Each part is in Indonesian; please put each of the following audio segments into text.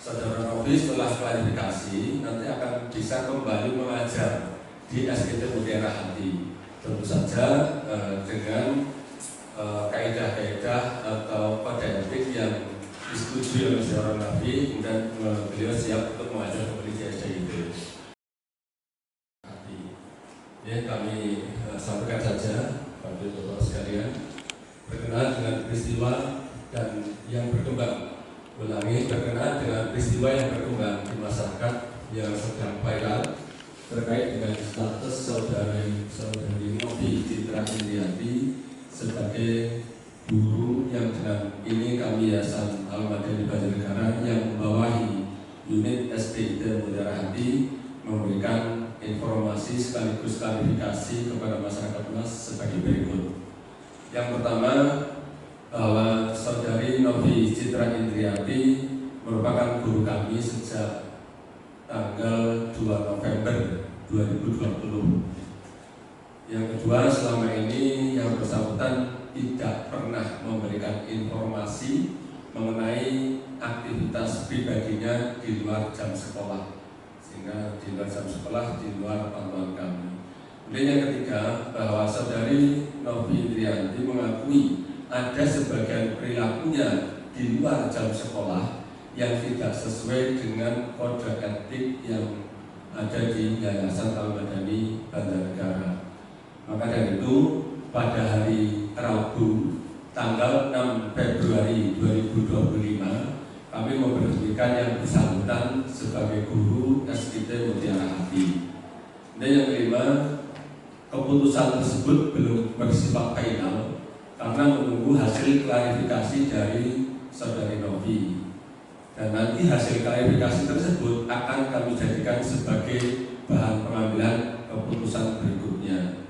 Saudara Novi setelah klarifikasi nanti akan bisa kembali mengajar di SGT Mutiara Hati. Tentu saja dengan kaidah-kaidah atau kode etik yang disetujui oleh saudara Novi, dan beliau siap untuk mengajar kembali di SGT. Ya, kami sampaikan saja pada Bapak sekalian berkenaan dengan peristiwa dan yang berkembang. Ulangi, berkenaan dengan peristiwa yang berkembang di masyarakat yang sedang viral terkait dengan status saudari Novi Citra Indriati sebagai guru yang dengan ini kami Yayasan Al-Madani Banjarnegara yang membawahi unit SDIT Mutiara Hati memberikan informasi sekaligus klarifikasi kepada masyarakat luas sebagai berikut. Yang pertama, bahwa saudari Novi Citra Indriati merupakan guru kami sejak tanggal 2 November 2020. Yang kedua, selama ini yang bersangkutan tidak pernah memberikan informasi mengenai aktivitas pribadinya di luar jam sekolah, sehingga di luar jam sekolah, di luar pantauan kami. Kemudian yang ketiga, bahwa saudari Novi Indriati mengakui ada sebagian perilakunya di luar jam sekolah yang tidak sesuai dengan kode etik yang ada di Yayasan Al-Madani Banjarnegara. Maka dari itu, pada hari Rabu tanggal 6 Februari 2025 kami memberhentikan yang bersangkutan sebagai guru SDIT Mutiara Hati. Dan yang kelima, keputusan tersebut belum bersifat final karena menunggu hasil klarifikasi dari saudari Novi, dan nanti hasil klarifikasi tersebut akan kami jadikan sebagai bahan pengambilan keputusan berikutnya.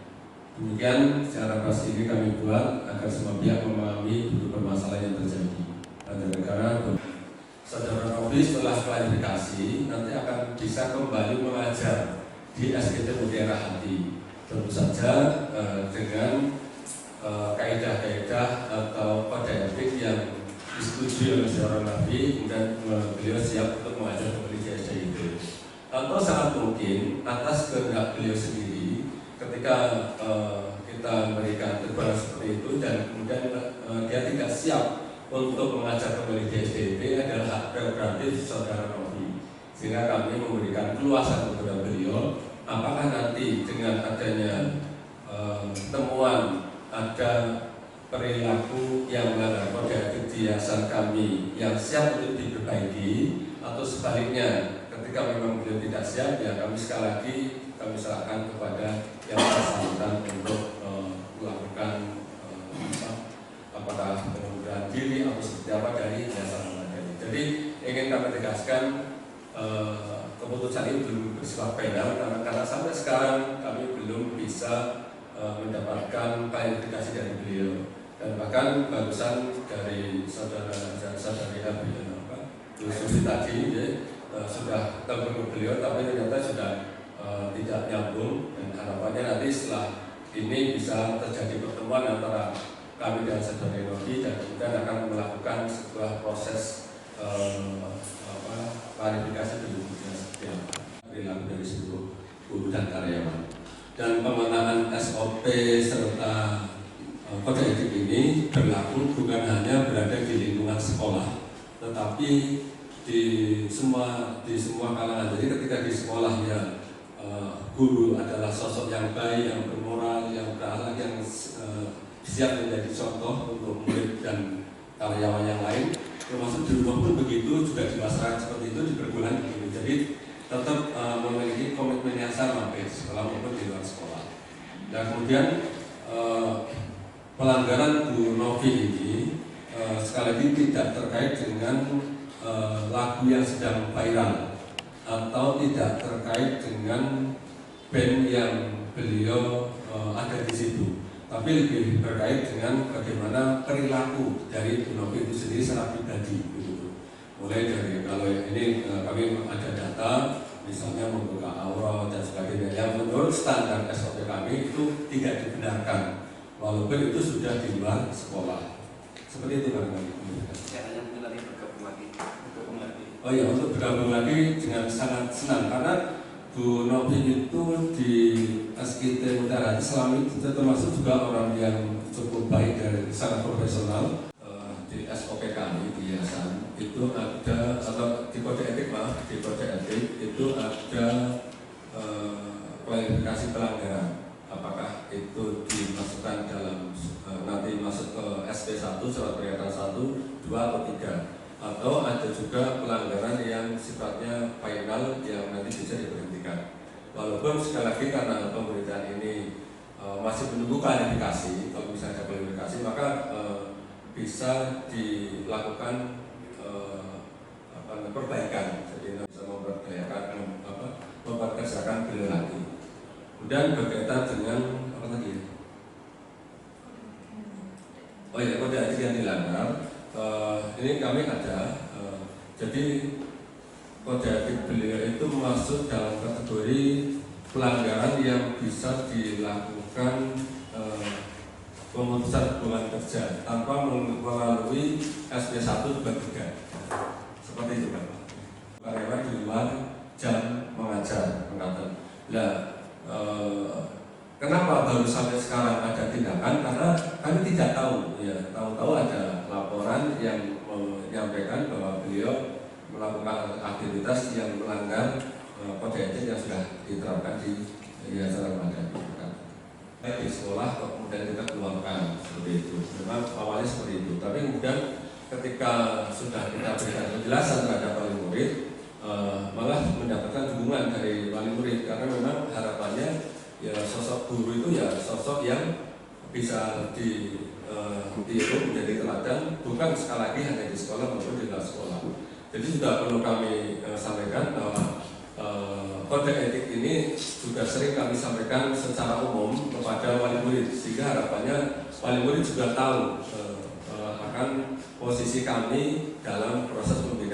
Demikian secara keras ini kami buat agar semua pihak memahami duduk permasalahan yang terjadi. Banjarnegara, saudara Novi setelah klarifikasi nanti akan bisa kembali mengajar di SGT Mutiara Hati. Tentu saja dengan kaidah-kaidah atau kode etik yang disetujui oleh saudara Novi, dan beliau siap untuk mengajar kembali di SDIT. Atau sangat mungkin atas kehendak beliau sendiri ketika kita memberikan teguran seperti itu dan kemudian dia tidak siap untuk mengajar kembali di SDIT adalah hak prerogatif saudara Novi, sehingga kami memberikan keluasan kepada beliau apakah nanti dengan adanya temuan ada perilaku yang melanggar kode etik di yayasan kami yang siap untuk diperbaiki, atau sebaliknya ketika memang beliau tidak siap, ya kami sekali lagi kami serahkan kepada yang bersangkutan untuk melakukan apakah pengunduran diri atau seperti apa dari yayasan Al-Madani. Jadi ingin kami tegaskan keputusan ini belum bersifat final karena sampai sekarang kami belum bisa mendapatkan klarifikasi dari beliau, dan bahkan barusan dari saudari Susi tadi sudah telepon beliau, tapi ternyata sudah tidak nyambung, dan harapannya nanti setelah ini bisa terjadi pertemuan antara kami dan saudari Novi, dan kemudian akan melakukan sebuah proses klarifikasi berikutnya seperti apa perilaku dari seluruh guru dan karyawan. Dan pemetaan SOP serta kode etik ini berlaku bukan hanya berada di lingkungan sekolah, tetapi di semua kalangan. Jadi ketika di sekolah ya guru adalah sosok yang baik, yang bermoral, yang berakhlak, yang siap menjadi contoh untuk murid dan karyawan yang lain. Termasuk di rumah pun begitu, juga di masyarakat seperti itu, di perguruan begitu. Jadi tetap memiliki komitmen yang sama baik sekolah maupun di luar sekolah. Dan kemudian pelanggaran Bu Novi ini sekali lagi tidak terkait dengan lagu yang sedang viral atau tidak terkait dengan band yang beliau ada di situ, tapi lebih terkait dengan bagaimana perilaku dari Bu Novi itu sendiri secara pribadi gitu. Mulai dari kalau ini kami ada data misalnya membuka aurat dan sebagainya yang menurut standar SOP kami itu tidak dibenarkan walaupun itu sudah di luar sekolah. Seperti itu kan. Caranya mungkin nanti bergabung lagi. Oh ya, untuk bergabung lagi dengan sangat senang karena Bu Novi itu di SKT Mutiara selama itu termasuk juga orang yang cukup baik dan sangat profesional. Di SOP kami di yayasan itu ada, atau di kode etik di kode etik itu ada klarifikasi pelanggaran. Apakah itu dimasukkan dalam nanti masuk ke SP1 surat peringatan 1, 2 atau 3, atau ada juga pelanggaran yang sifatnya final yang nanti bisa diberhentikan. Walaupun sekali lagi karena pemerintahan ini masih menunggu klarifikasi, kalau misalnya ada klarifikasi maka bisa dilakukan perbaikan, jadi bisa memperkerjakan beliau lagi. Kemudian berkaitan dengan apa tadi? Oh ya, kode etik yang dilanggar. Ini kami ada, jadi kode etik beliau itu masuk dalam kategori pelanggaran yang bisa dilakukan pemutusan hubungan kerja tanpa melalui SP1 dan 3. Seperti itu Pak. Karyawan di luar jam mengajar angkatan. Nah, kenapa baru sampai sekarang ada tindakan? Karena kami tidak tahu, ya, tahu-tahu ada laporan yang menyampaikan bahwa beliau melakukan aktivitas yang melanggar kode etik yang sudah diterapkan di Yayasan Al-Madani. Di sekolah kemudian kita keluarkan seperti itu. Memang awalnya seperti itu, tapi kemudian ketika sudah kita berikan penjelasan terhadap wali murid, malah mendapatkan dukungan dari wali murid karena memang harapannya ya sosok guru itu ya sosok yang bisa ditiru menjadi teladan, bukan sekali lagi hanya di sekolah maupun di luar sekolah. Jadi sudah perlu kami sampaikan bahwa kode etik ini juga sering kami sampaikan secara umum kepada wali murid, sehingga harapannya wali murid juga tahu akan posisi kami dalam proses pembinaan.